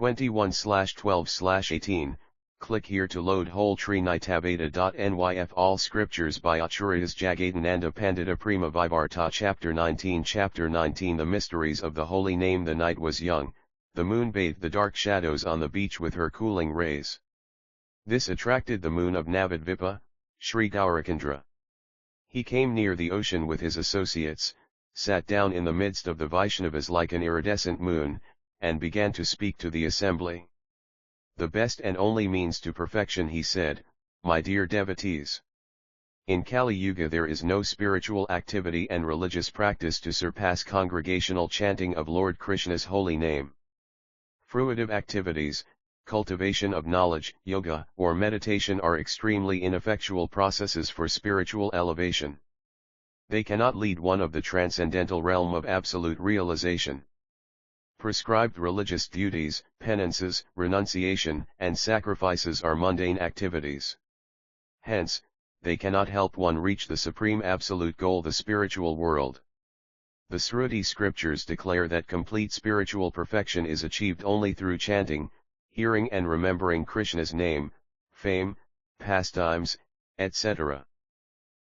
21/12/18, click here to load whole tree nitabeta.nyf all scriptures by Acharyas Jagdananda Pandita Prema Vivarta Chapter 19 The Mysteries of the Holy Name. The night was young, the moon bathed the dark shadows on the beach with her cooling rays. This attracted the moon of Navadvipa, Sri Gaurakandra. He came near the ocean with his associates, sat down in the midst of the Vaishnavas like an iridescent moon, and began to speak to the assembly. The best and only means to perfection, he said, my dear devotees. In Kali Yuga there is no spiritual activity and religious practice to surpass congregational chanting of Lord Krishna's holy name. Fruitive activities, cultivation of knowledge, yoga, or meditation are extremely ineffectual processes for spiritual elevation. They cannot lead one of the transcendental realm of absolute realization. Prescribed religious duties, penances, renunciation, and sacrifices are mundane activities. Hence, they cannot help one reach the supreme absolute goal, the spiritual world. The Sruti scriptures declare that complete spiritual perfection is achieved only through chanting, hearing and remembering Krishna's name, fame, pastimes, etc.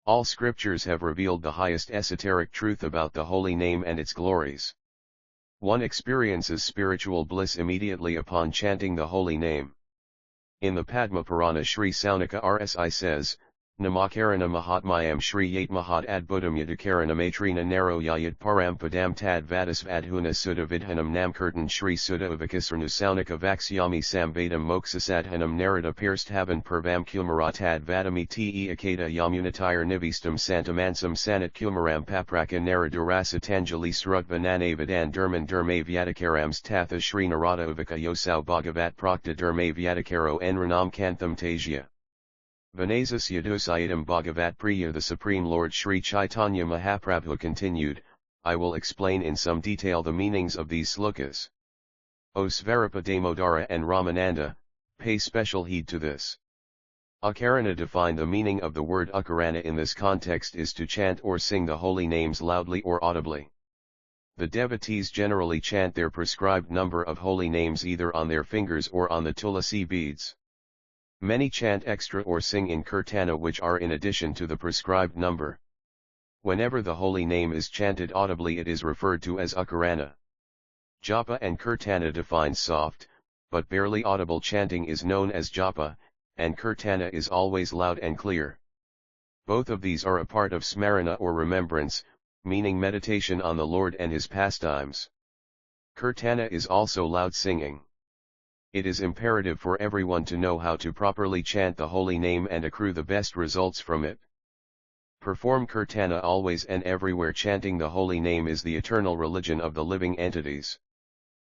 All scriptures have revealed the highest esoteric truth about the holy name and its glories. One experiences spiritual bliss immediately upon chanting the holy name. In the Padma Purana, Sri Saunaka Rsi says, Namakarana Mahatmayam Shri Yat Mahat Adbhutam Yadakarana Matrina Naro Yayat Param Padam Tad Vadasvadhuna Sudha Vidhanam Namkirtan Shri Sudha Uvakisarnu Saunaka Vaksyami Samvedam Moksasadhanam Narada Pirsthavan Purvam Kumaratad Vadami Te Akata Yamunatire Nivistam Santamansam Sanat Kumaram Papraka Naradurasa Tanjali Srugva Nanavadan Derman Derme Vyadakarams Tatha Shri Narada Uvaka Yosau Bhagavat Prakta Derme Vyadakaro Enranam Kantham Tajya. Vanazas Yadosayatam Bhagavat Priya. The Supreme Lord Sri Chaitanya Mahaprabhu continued, I will explain in some detail the meanings of these slokas. O Svarupa Damodara and Ramananda, pay special heed to this. Akarana define the meaning of the word Akarana in this context is to chant or sing the holy names loudly or audibly. The devotees generally chant their prescribed number of holy names either on their fingers or on the tulasi beads. Many chant extra or sing in kirtana, which are in addition to the prescribed number. Whenever the holy name is chanted audibly, it is referred to as akarana. Japa and kirtana define soft, but barely audible chanting is known as japa, and kirtana is always loud and clear. Both of these are a part of smarana or remembrance, meaning meditation on the Lord and his pastimes. Kirtana is also loud singing. It is imperative for everyone to know how to properly chant the holy name and accrue the best results from it. Perform kirtana always and everywhere. Chanting the holy name is the eternal religion of the living entities.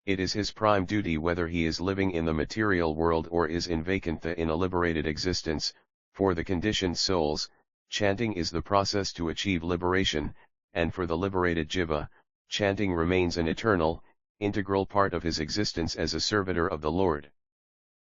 It is his prime duty, whether he is living in the material world or is in Vaikuntha in a liberated existence. For the conditioned souls, chanting is the process to achieve liberation, and for the liberated jiva, chanting remains an eternal, integral part of his existence as a servitor of the Lord.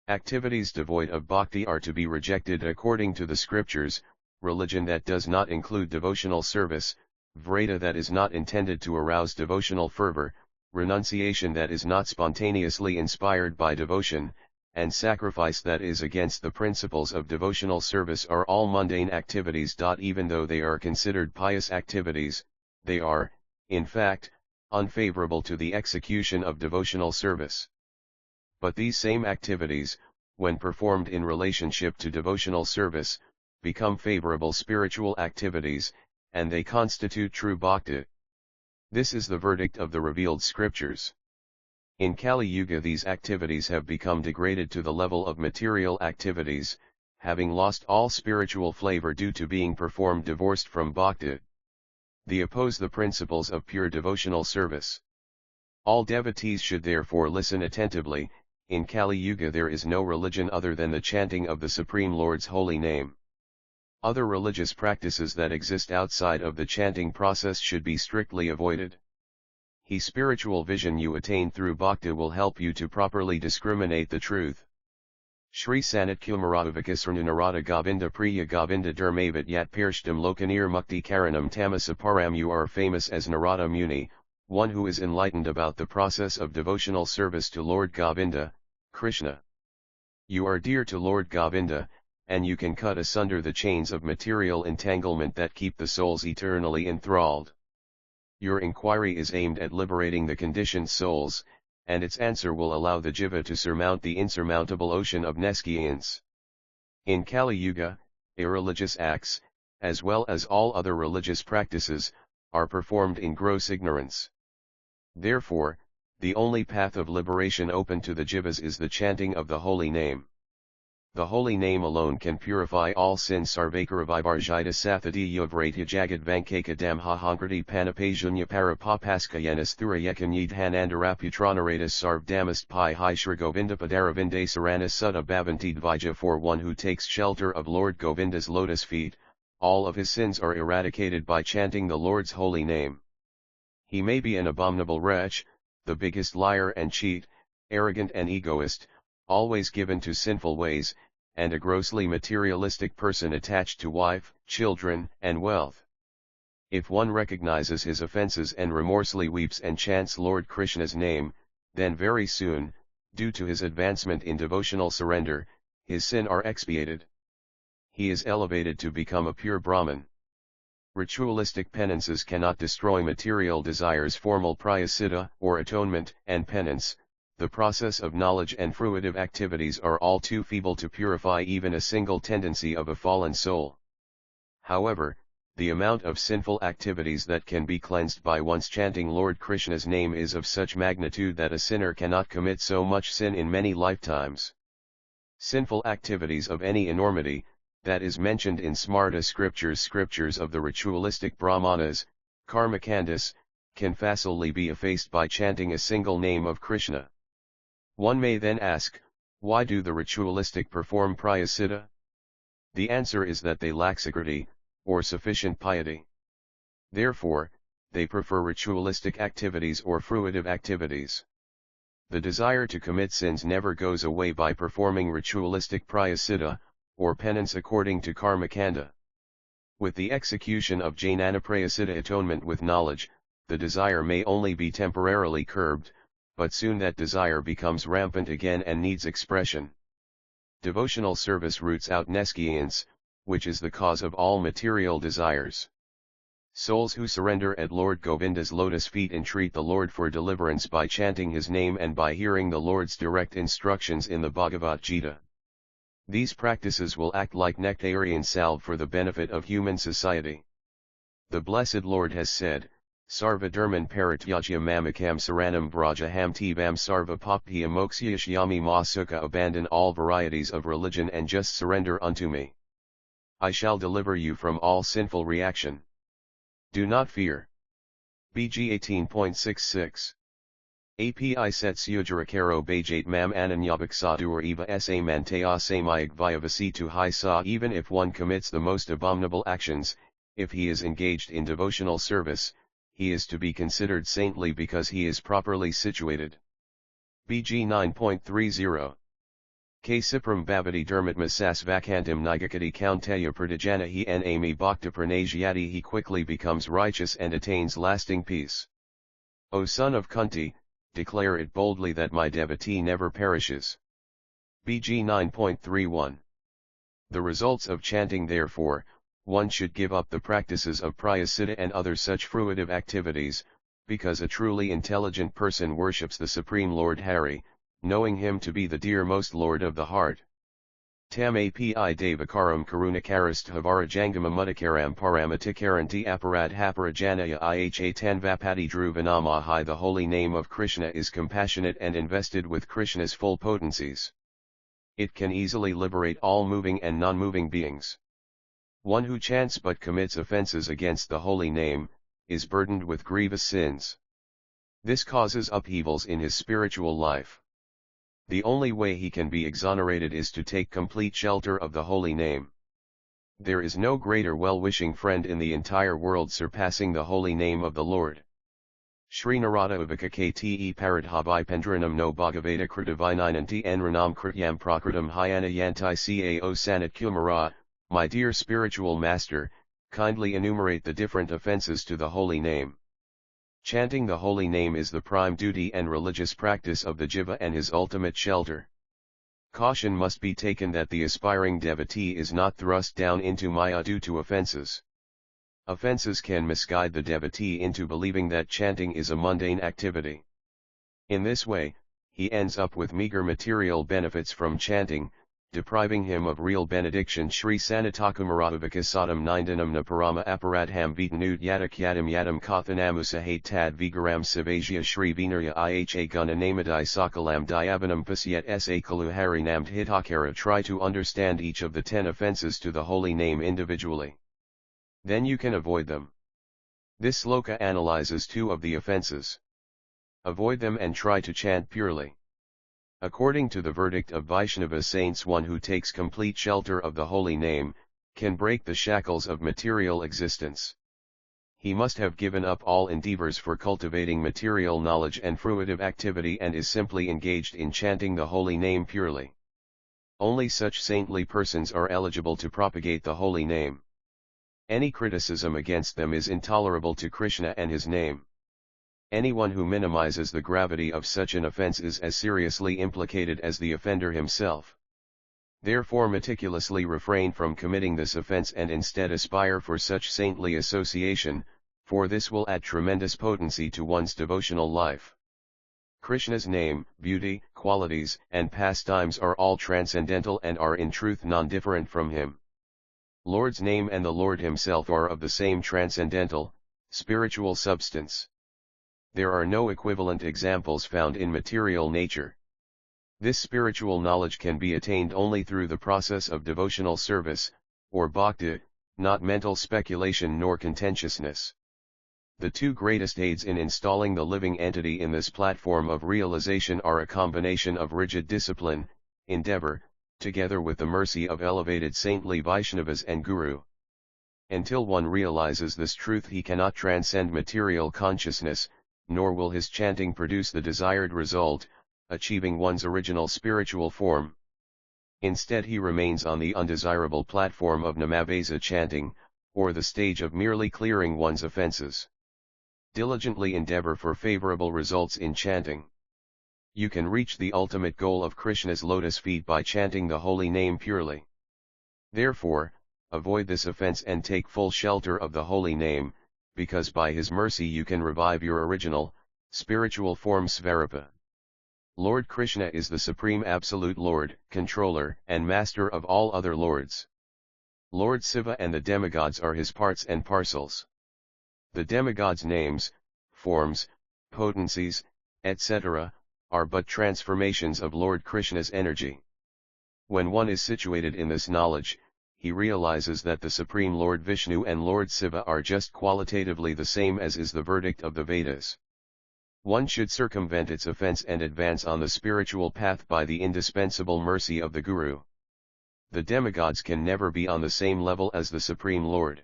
Activities devoid of bhakti are to be rejected according to the scriptures: religion that does not include devotional service, vrata that is not intended to arouse devotional fervor, renunciation that is not spontaneously inspired by devotion, and sacrifice that is against the principles of devotional service are all mundane activities. Even though they are considered pious activities, they are, in fact, unfavorable to the execution of devotional service. But these same activities, when performed in relationship to devotional service, become favorable spiritual activities, and they constitute true bhakti. This is the verdict of the revealed scriptures. In Kali Yuga these activities have become degraded to the level of material activities, having lost all spiritual flavor due to being performed divorced from bhakti. They oppose the principles of pure devotional service. All devotees should therefore listen attentively. In Kali Yuga there is no religion other than the chanting of the Supreme Lord's holy name. Other religious practices that exist outside of the chanting process should be strictly avoided. The spiritual vision you attain through bhakti will help you to properly discriminate the truth. Shri Sanat Kumaravakisarnu Narada Govinda Priya Govinda Dermavat Yat Pirshtam Lokanir Mukti Karanam Tamasa Param. You are famous as Narada Muni, one who is enlightened about the process of devotional service to Lord Govinda, Krishna. You are dear to Lord Govinda, and you can cut asunder the chains of material entanglement that keep the souls eternally enthralled. Your inquiry is aimed at liberating the conditioned souls, and its answer will allow the jiva to surmount the insurmountable ocean of nescience. In Kali Yuga, irreligious acts, as well as all other religious practices, are performed in gross ignorance. Therefore, the only path of liberation open to the jivas is the chanting of the holy name. The holy name alone can purify all sins. Sarvakara vivarjita sathadi yovratya jagad vankaka damha hankriti panapajunya parapapaskayanas thurayekanyid hanandaraputranaratas sarvdamast pi hi shri govinda padaravinda sarana sutta bhavantid vija. For one who takes shelter of Lord Govinda's lotus feet, all of his sins are eradicated by chanting the Lord's holy name. He may be an abominable wretch, the biggest liar and cheat, arrogant and egoist, always given to sinful ways, and a grossly materialistic person attached to wife, children, and wealth. If one recognizes his offenses and remorselessly weeps and chants Lord Krishna's name, then very soon, due to his advancement in devotional surrender, his sins are expiated. He is elevated to become a pure Brahman. Ritualistic penances cannot destroy material desires. Formal prayasiddha, or atonement, and penance, the process of knowledge and fruitive activities are all too feeble to purify even a single tendency of a fallen soul. However, the amount of sinful activities that can be cleansed by once chanting Lord Krishna's name is of such magnitude that a sinner cannot commit so much sin in many lifetimes. Sinful activities of any enormity, that is mentioned in Smarta scriptures of the ritualistic Brahmanas, Karmakandas, can facilely be effaced by chanting a single name of Krishna. One may then ask, why do the ritualistic perform prayasiddha? The answer is that they lack sakriti, or sufficient piety. Therefore, they prefer ritualistic activities or fruitive activities. The desire to commit sins never goes away by performing ritualistic prayasiddha, or penance according to Karmakanda. With the execution of Jnana prayasiddha atonement with knowledge, the desire may only be temporarily curbed, but soon that desire becomes rampant again and needs expression. Devotional service roots out nescience, which is the cause of all material desires. Souls who surrender at Lord Govinda's lotus feet entreat the Lord for deliverance by chanting his name and by hearing the Lord's direct instructions in the Bhagavad Gita. These practices will act like nectarian salve for the benefit of human society. The Blessed Lord has said, Sarva Dharman Parityajya Mamakam Saranam Brajaham Tvam Sarva Papya Mokshyashyami Ma Sukha. Abandon all varieties of religion and just surrender unto me. I shall deliver you from all sinful reaction. Do not fear. BG 18.66. API sets Yujarakaro Bajate Mam Ananyabaksadur Eva Sa Mantaya Samayag Vyavasitu Hai Sa. Even if one commits the most abominable actions, if he is engaged in devotional service, he is to be considered saintly because he is properly situated. BG 9.30. K Sipram Bhavati Dermatma Sasvakantam Nigakati Kauntaya Pradijana He and Amy Bhakta Pranajyati. He quickly becomes righteous and attains lasting peace. O son of Kunti, declare it boldly that my devotee never perishes. BG 9.31. The results of chanting. Therefore, one should give up the practices of prayasiddha and other such fruitive activities, because a truly intelligent person worships the Supreme Lord Hari, knowing him to be the dearmost Lord of the heart. Tam api devakaram karunakarishthavarajangama mudakaram paramatikaranti aparad haparajanaya iha tanvapati dhruvanamahai. The holy name of Krishna is compassionate and invested with Krishna's full potencies. It can easily liberate all moving and non-moving beings. One who chants but commits offenses against the holy name, is burdened with grievous sins. This causes upheavals in his spiritual life. The only way he can be exonerated is to take complete shelter of the holy name. There is no greater well-wishing friend in the entire world surpassing the holy name of the Lord. Shri Narada Uvakakate Paradhabai Pendranam no Bhagavata Kritavinanti Enranam Krityam Prakritam Hyana Yanti Kao Sanat Kumara. My dear spiritual master, kindly enumerate the different offenses to the holy name. Chanting the holy name is the prime duty and religious practice of the jiva and his ultimate shelter. Caution must be taken that the aspiring devotee is not thrust down into maya due to offenses. Offenses can misguide the devotee into believing that chanting is a mundane activity. In this way, he ends up with meager material benefits from chanting, depriving him of real benediction. Shri Sanatakumaravikasadam Nindanam na Parama Aparadham Vitanud Yadakyadam Yadam Kathanamusahate Tad Vigaram Sivasya Shri Vinarya Iha Gunanamadai Sakalam Diavanam Pasyat Sa Kaluhari Named Hitakara. Try to understand each of the 10 offenses to the holy name individually. Then you can avoid them. This sloka analyzes 2 of the offenses. Avoid them and try to chant purely. According to the verdict of Vaishnava saints, one who takes complete shelter of the holy name, can break the shackles of material existence. He must have given up all endeavors for cultivating material knowledge and fruitive activity and is simply engaged in chanting the holy name purely. Only such saintly persons are eligible to propagate the holy name. Any criticism against them is intolerable to Krishna and his name. Anyone who minimizes the gravity of such an offense is as seriously implicated as the offender himself. Therefore meticulously refrain from committing this offense and instead aspire for such saintly association, for this will add tremendous potency to one's devotional life. Krishna's name, beauty, qualities, and pastimes are all transcendental and are in truth non-different from him. Lord's name and the Lord himself are of the same transcendental, spiritual substance. There are no equivalent examples found in material nature. This spiritual knowledge can be attained only through the process of devotional service, or bhakti, not mental speculation nor contentiousness. The 2 greatest aids in installing the living entity in this platform of realization are a combination of rigid discipline, endeavor, together with the mercy of elevated saintly Vaishnavas and Guru. Until one realizes this truth, he cannot transcend material consciousness, nor will his chanting produce the desired result, achieving one's original spiritual form. Instead he remains on the undesirable platform of namavasa chanting, or the stage of merely clearing one's offenses. Diligently endeavor for favorable results in chanting. You can reach the ultimate goal of Krishna's lotus feet by chanting the holy name purely. Therefore, avoid this offense and take full shelter of the holy name, because by his mercy you can revive your original, spiritual form Svarupa. Lord Krishna is the supreme absolute Lord, controller, and master of all other lords. Lord Shiva and the demigods are his parts and parcels. The demigods' names, forms, potencies, etc., are but transformations of Lord Krishna's energy. When one is situated in this knowledge, he realizes that the Supreme Lord Vishnu and Lord Shiva are just qualitatively the same as is the verdict of the Vedas. One should circumvent its offense and advance on the spiritual path by the indispensable mercy of the Guru. The demigods can never be on the same level as the Supreme Lord.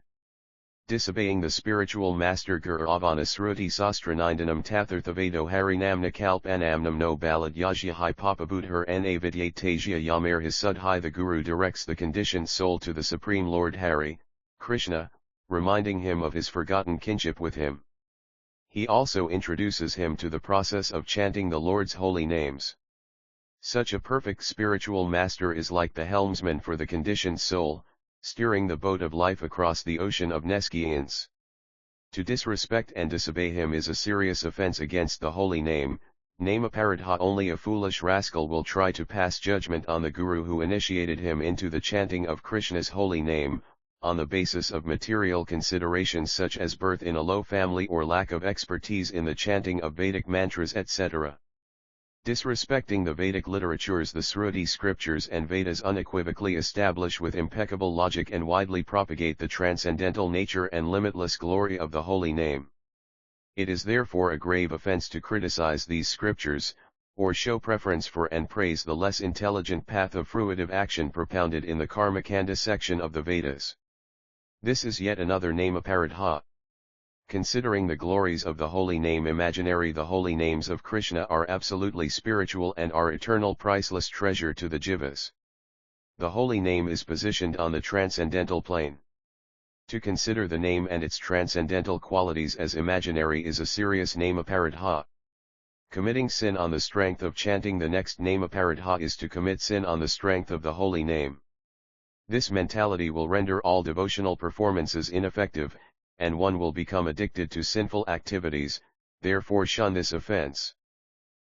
Disobeying the spiritual master Guru Avanasruti Sastranindhanam Tatharthavedo Harinamna Kalpanamnam no Balad Yajya Hi Papabudhar Na Vidyatesya Yamir Hisudhai. The Guru directs the conditioned soul to the Supreme Lord Hari, Krishna, reminding him of his forgotten kinship with him. He also introduces him to the process of chanting the Lord's holy names. Such a perfect spiritual master is like the helmsman for the conditioned soul, steering the boat of life across the ocean of nescience. To disrespect and disobey him is a serious offense against the holy name. Namaparadha. Only a foolish rascal will try to pass judgment on the Guru who initiated him into the chanting of Krishna's holy name, on the basis of material considerations such as birth in a low family or lack of expertise in the chanting of Vedic mantras, etc. Disrespecting the Vedic literatures, the Sruti scriptures and Vedas unequivocally establish with impeccable logic and widely propagate the transcendental nature and limitless glory of the holy name. It is therefore a grave offense to criticize these scriptures, or show preference for and praise the less intelligent path of fruitive action propounded in the Karmakanda section of the Vedas. This is yet another namaparadha. Considering the glories of the holy name imaginary, the holy names of Krishna are absolutely spiritual and are eternal priceless treasure to the jivas. The holy name is positioned on the transcendental plane. To consider the name and its transcendental qualities as imaginary is a serious namaparadha. Committing sin on the strength of chanting the next namaparadha is to commit sin on the strength of the holy name. This mentality will render all devotional performances ineffective, and one will become addicted to sinful activities, therefore shun this offense.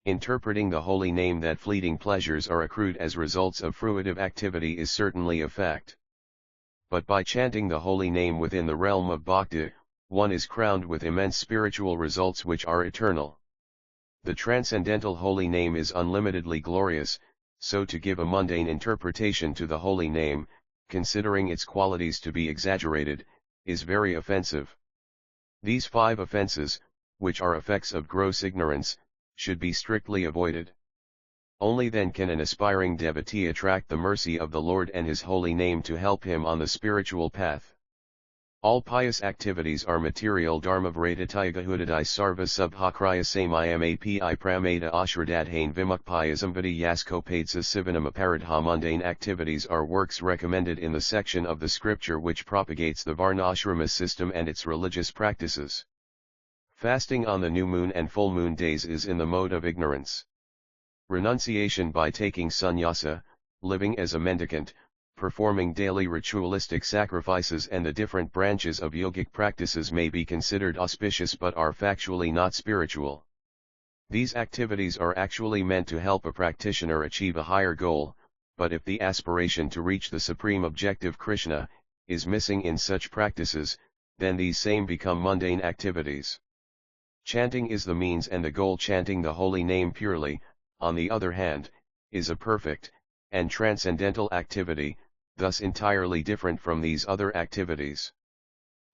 Interpreting the holy name that fleeting pleasures are accrued as results of fruitive activity is certainly a fact. But by chanting the holy name within the realm of bhakti, one is crowned with immense spiritual results which are eternal. The transcendental holy name is unlimitedly glorious, so to give a mundane interpretation to the holy name, considering its qualities to be exaggerated, is very offensive. These 5 offenses, which are effects of gross ignorance, should be strictly avoided. Only then can an aspiring devotee attract the mercy of the Lord and His holy name to help him on the spiritual path. All pious activities are material dharma vratatyaga hudadai sarva subhakraya samyamapi pramada ashradadhain vimukpayasambadi yaskopadsa sivanamaparadha. Mundane activities are works recommended in the section of the scripture which propagates the varnashrama system and its religious practices. Fasting on the new moon and full moon days is in the mode of ignorance. Renunciation by taking sannyasa, living as a mendicant, performing daily ritualistic sacrifices and the different branches of yogic practices may be considered auspicious but are factually not spiritual. These activities are actually meant to help a practitioner achieve a higher goal, but if the aspiration to reach the supreme objective Krishna is missing in such practices, then these same become mundane activities. Chanting is the means and the goal. Chanting the holy name purely, on the other hand, is a perfect and transcendental activity, thus entirely different from these other activities.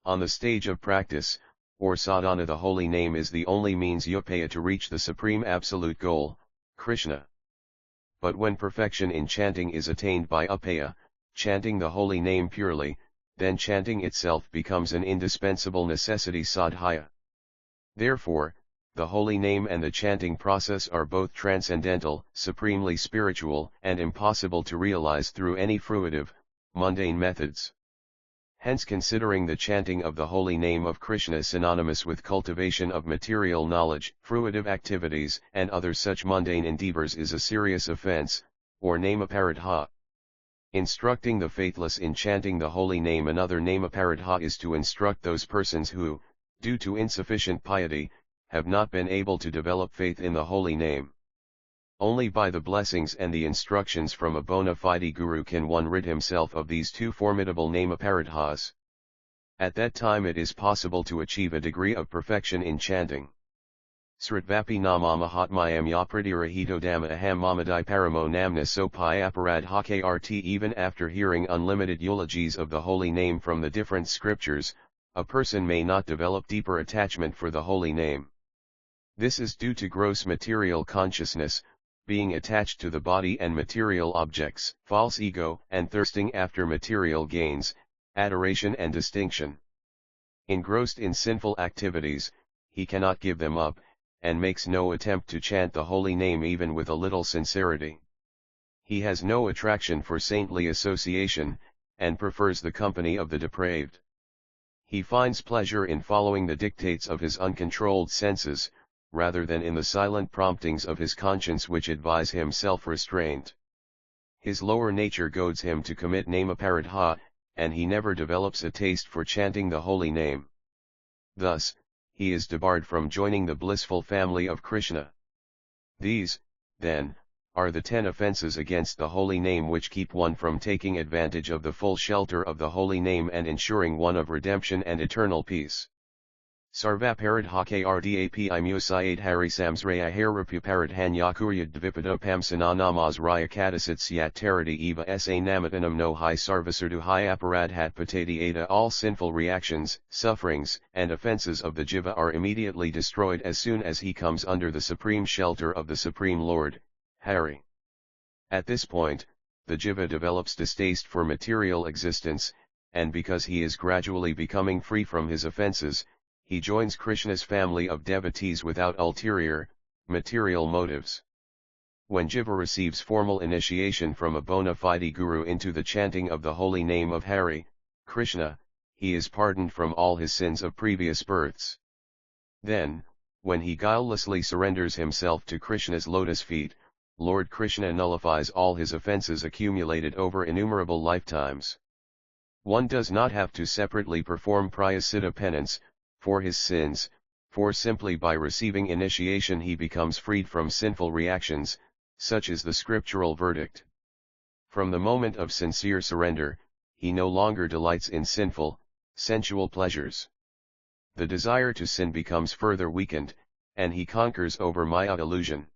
On the stage of practice, or sadhana, the holy name is the only means upaya to reach the supreme absolute goal, Krishna. But when perfection in chanting is attained by upaya, chanting the holy name purely, then chanting itself becomes an indispensable necessity sadhya. Therefore, the holy name and the chanting process are both transcendental, supremely spiritual, and impossible to realize through any fruitive, mundane methods. Hence, considering the chanting of the holy name of Krishna synonymous with cultivation of material knowledge, fruitive activities, and other such mundane endeavors is a serious offense, or namaparadha. Instructing the faithless in chanting the holy name. Another namaparadha is to instruct those persons who, due to insufficient piety, have not been able to develop faith in the holy name. Only by the blessings and the instructions from a bona fide guru can one rid himself of these 2 formidable namaparadhas. At that time it is possible to achieve a degree of perfection in chanting. Sritvapi nama mahatmayam yapradira dhamma aham mamadai paramo namna sopai aparadha krt. Even after hearing unlimited eulogies of the holy name from the different scriptures, a person may not develop deeper attachment for the holy name. This is due to gross material consciousness, being attached to the body and material objects, false ego, and thirsting after material gains, adoration and distinction. Engrossed in sinful activities, he cannot give them up, and makes no attempt to chant the holy name even with a little sincerity. He has no attraction for saintly association, and prefers the company of the depraved. He finds pleasure in following the dictates of his uncontrolled senses, rather than in the silent promptings of his conscience which advise him self-restraint. His lower nature goads him to commit namaparadha, and he never develops a taste for chanting the holy name. Thus, he is debarred from joining the blissful family of Krishna. These, then, are the 10 offenses against the holy name which keep one from taking advantage of the full shelter of the holy name and ensuring one of redemption and eternal peace. Sarvaparadha krdapi musayad harisamsraya harapuparadhan yakuryad dvipadopam sananamas raya kadasitsyat taradi eva sa namatanam no hi sarvasardu hi aparadhat patadiata. All sinful reactions, sufferings, and offenses of the jiva are immediately destroyed as soon as he comes under the supreme shelter of the Supreme Lord, Hari. At this point, the jiva develops distaste for material existence, and because he is gradually becoming free from his offenses, he joins Krishna's family of devotees without ulterior, material motives. When jiva receives formal initiation from a bona fide guru into the chanting of the holy name of Hari, Krishna, he is pardoned from all his sins of previous births. Then, when he guilelessly surrenders himself to Krishna's lotus feet, Lord Krishna nullifies all his offences accumulated over innumerable lifetimes. One does not have to separately perform prayasita penance for his sins, for simply by receiving initiation he becomes freed from sinful reactions, such is the scriptural verdict. From the moment of sincere surrender, he no longer delights in sinful, sensual pleasures. The desire to sin becomes further weakened, and he conquers over Maya illusion.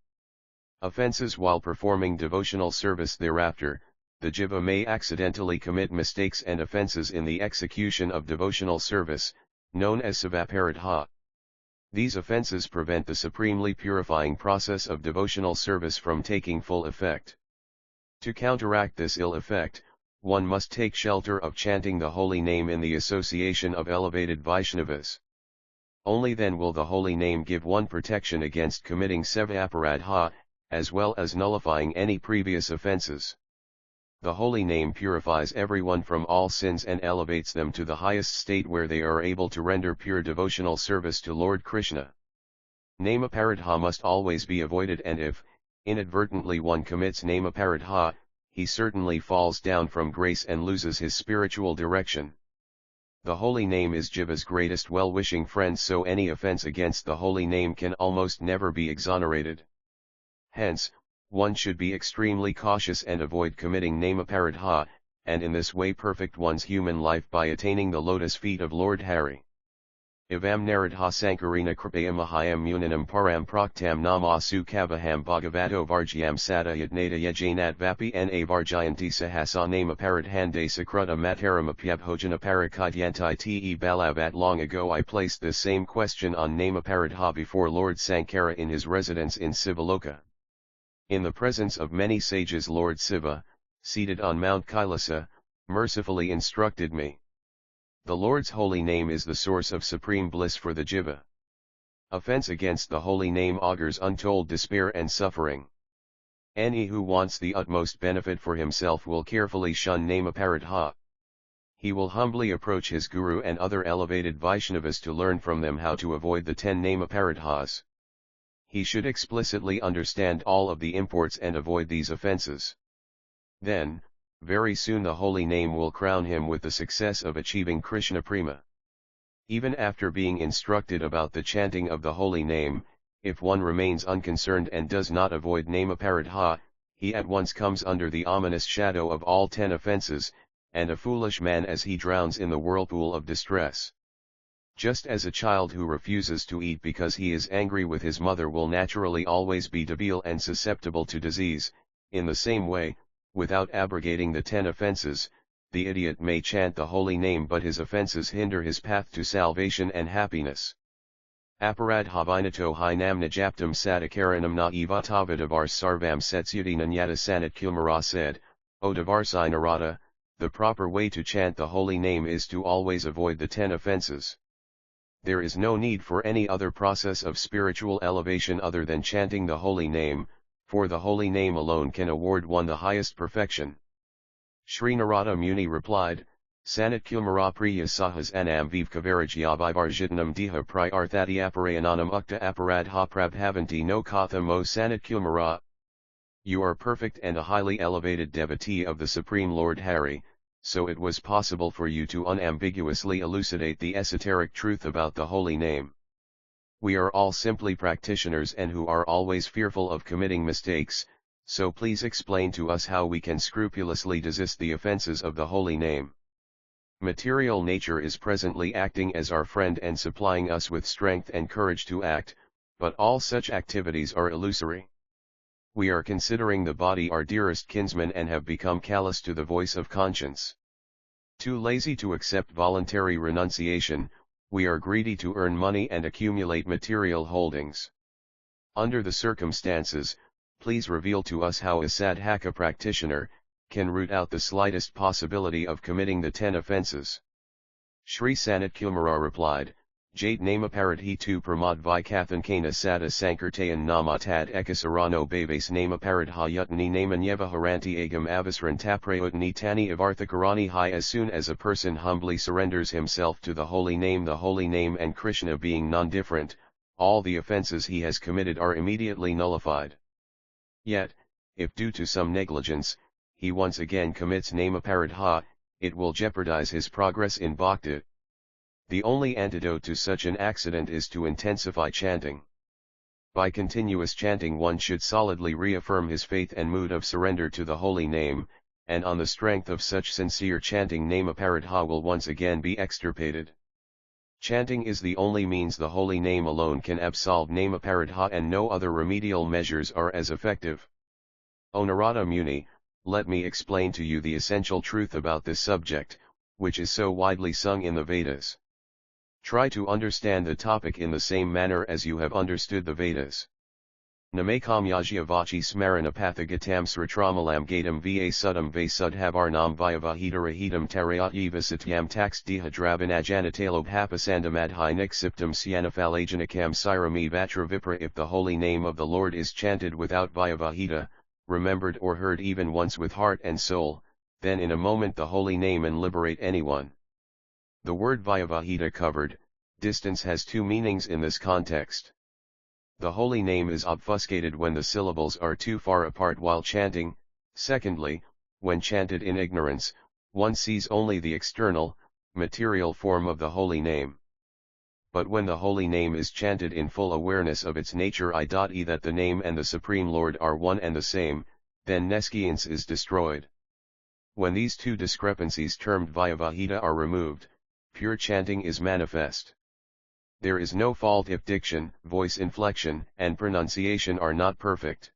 Offenses while performing devotional service thereafter, the jiva may accidentally commit mistakes and offenses in the execution of devotional service, known as savaparadha. These offenses prevent the supremely purifying process of devotional service from taking full effect. To counteract this ill effect, one must take shelter of chanting the holy name in the association of elevated Vaishnavas. Only then will the holy name give one protection against committing savaparadha, as well as nullifying any previous offenses. The holy name purifies everyone from all sins and elevates them to the highest state where they are able to render pure devotional service to Lord Krishna. Namaparadha must always be avoided, and if, inadvertently one commits namaparadha, he certainly falls down from grace and loses his spiritual direction. The holy name is Jiva's greatest well-wishing friend, so any offense against the holy name can almost never be exonerated. Hence, one should be extremely cautious and avoid committing namaparadha, and in this way perfect one's human life by attaining the lotus feet of Lord Hari. Ivam naradha sankarina kripaya mahayam muninam param praktam namasu kavaham bhagavato varjyam sadayatnata yajanat vapi na varjayanti sahasa namaparadhande sakruta mataram apyabhojana parakadyantai te balavat. Long ago I placed this same question on namaparadha before Lord Sankara in his residence in Sivaloka. In the presence of many sages, Lord Siva, seated on Mount Kailasa, mercifully instructed me. The Lord's holy name is the source of supreme bliss for the jiva. Offense against the holy name augurs untold despair and suffering. Any who wants the utmost benefit for himself will carefully shun namaparadha. He will humbly approach his guru and other elevated Vaishnavas to learn from them how to avoid the 10 namaparadhas. He should explicitly understand all of the imports and avoid these offenses. Then, very soon the holy name will crown him with the success of achieving Krishna Prema. Even after being instructed about the chanting of the holy name, if one remains unconcerned and does not avoid namaparadha, he at once comes under the ominous shadow of all 10 offenses, and a foolish man as he drowns in the whirlpool of distress. Just as a child who refuses to eat because he is angry with his mother will naturally always be debile and susceptible to disease, in the same way, without abrogating the 10 offenses, the idiot may chant the holy name but his offenses hinder his path to salvation and happiness. Aparadha vinato hi namna japtam sadakaranam na evatavadavar sarvam setsyuti nanyata sanat Kilmara said, O Devarsai Narada, the proper way to chant the holy name is to always avoid the 10 offenses. There is no need for any other process of spiritual elevation other than chanting the holy name, for the holy name alone can award one the highest perfection. Sri Narada Muni replied, Sanat Kilmara Priya Sahas Anam Viv Kavarajya Vivarjitnam Diha Prayarthati Aparayananam Ukta Aparadha Prabhavanti no Katha Mo Sanat Kilmara. You are perfect and a highly elevated devotee of the Supreme Lord Hari, so it was possible for you to unambiguously elucidate the esoteric truth about the holy name. We are all simply practitioners and who are always fearful of committing mistakes, so please explain to us how we can scrupulously desist the offenses of the holy name. Material nature is presently acting as our friend and supplying us with strength and courage to act, but all such activities are illusory. We are considering the body our dearest kinsman and have become callous to the voice of conscience. Too lazy to accept voluntary renunciation, we are greedy to earn money and accumulate material holdings. Under the circumstances, please reveal to us how a sadhaka practitioner can root out the slightest possibility of committing the 10 offenses. Sri Sanat Kilmara replied, Jate namaparat tu pramad vikathan kana sada sankirtayan namatad ekasarano baves namaparat hayutni namanyeva haranti agam avasran taprayutni tani avarthakarani hai. As soon as a person humbly surrenders himself to the holy name and Krishna being non-different, all the offences he has committed are immediately nullified. Yet, if due to some negligence, he once again commits namaparadha, it will jeopardize his progress in bhakti. The only antidote to such an accident is to intensify chanting. By continuous chanting one should solidly reaffirm his faith and mood of surrender to the holy name, and on the strength of such sincere chanting namaparadha will once again be extirpated. Chanting is the only means the holy name alone can absolve namaparadha, and no other remedial measures are as effective. O Narada Muni, let me explain to you the essential truth about this subject, which is so widely sung in the Vedas. Try to understand the topic in the same manner as you have understood the Vedas. Namakam yajya vachi smarana pathagatam sritramalam gatam va sudam va sudhavarnam vyavahita rahitam tarayatyiva satyam tax dehadrabinajanatalob hapasandamadhi niksiptam syanafalajanakam sirami vatra vipra. If the holy name of the Lord is chanted without vyavahita, remembered or heard even once with heart and soul, then in a moment the holy name can liberate anyone. The word vyavahita, covered, distance, has two meanings in this context. The holy name is obfuscated when the syllables are too far apart while chanting. Secondly, when chanted in ignorance, one sees only the external, material form of the holy name. But when the holy name is chanted in full awareness of its nature, i.e. that the name and the Supreme Lord are one and the same, then nescience is destroyed. When these two discrepancies termed vyavahita are removed, pure chanting is manifest. There is no fault if diction, voice inflection, and pronunciation are not perfect.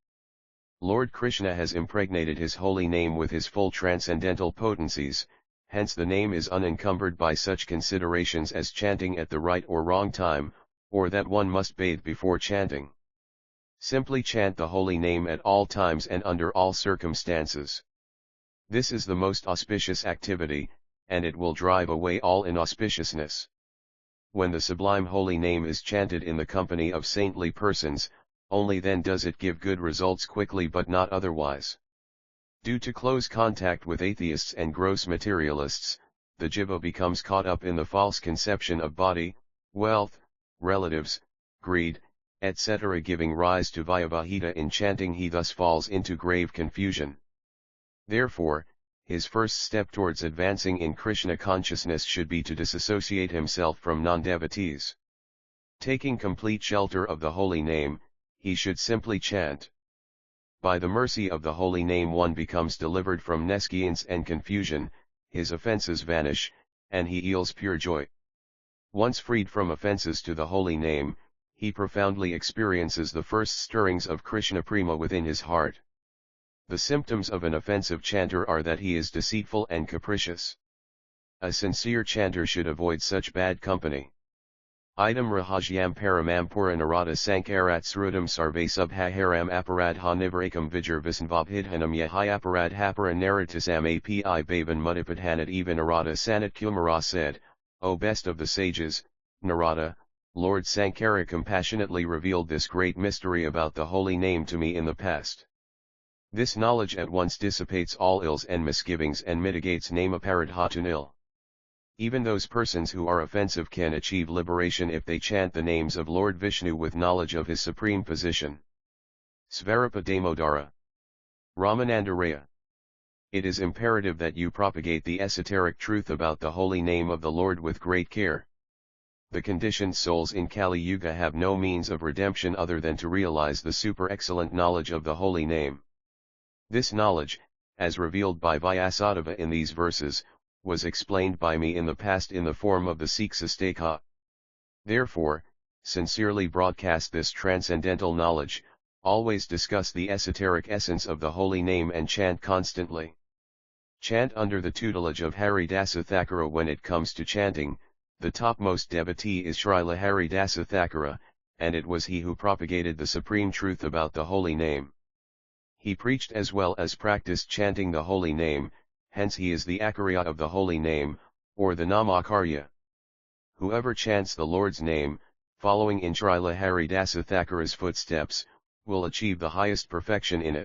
Lord Krishna has impregnated his holy name with his full transcendental potencies, hence the name is unencumbered by such considerations as chanting at the right or wrong time, or that one must bathe before chanting. Simply chant the holy name at all times and under all circumstances. This is the most auspicious activity, and it will drive away all inauspiciousness. When the sublime holy name is chanted in the company of saintly persons, only then does it give good results quickly, but not otherwise. Due to close contact with atheists and gross materialists, the jiva becomes caught up in the false conception of body, wealth, relatives, greed, etc., giving rise to vyavahita in chanting. He thus falls into grave confusion. Therefore, his first step towards advancing in Krishna consciousness should be to disassociate himself from non-devotees. Taking complete shelter of the holy name, he should simply chant. By the mercy of the holy name one becomes delivered from nescience and confusion, his offences vanish, and he yields pure joy. Once freed from offences to the holy name, he profoundly experiences the first stirrings of Krishna prema within his heart. The symptoms of an offensive chanter are that he is deceitful and capricious. A sincere chanter should avoid such bad company. Idam rahajyam paramam pura narada sankarat srudam sarve subhaharam aparadha nivarakam vijar visnvabhidhanam yahi aparadhapara naratisam api bavan mudipadhanat. Even Narada Sanat Kumara said, O best of the sages, Narada, Lord Sankara compassionately revealed this great mystery about the holy name to me in the past. This knowledge at once dissipates all ills and misgivings and mitigates namaparadha to nil. Even those persons who are offensive can achieve liberation if they chant the names of Lord Vishnu with knowledge of his supreme position. Svarupa Damodara. Ramanandaraya. It is imperative that you propagate the esoteric truth about the holy name of the Lord with great care. The conditioned souls in Kali Yuga have no means of redemption other than to realize the super excellent knowledge of the holy name. This knowledge, as revealed by Vyasadeva in these verses, was explained by me in the past in the form of the Siksastaka. Therefore, sincerely broadcast this transcendental knowledge, always discuss the esoteric essence of the holy name and chant constantly. Chant under the tutelage of Haridasa Thakura. When it comes to chanting, the topmost devotee is Srila Haridasa Thakura, and it was he who propagated the supreme truth about the holy name. He preached as well as practiced chanting the holy name, hence he is the Akarya of the holy name, or the Namakarya. Whoever chants the Lord's name, following in Srila Haridasa Thakura's footsteps, will achieve the highest perfection in it.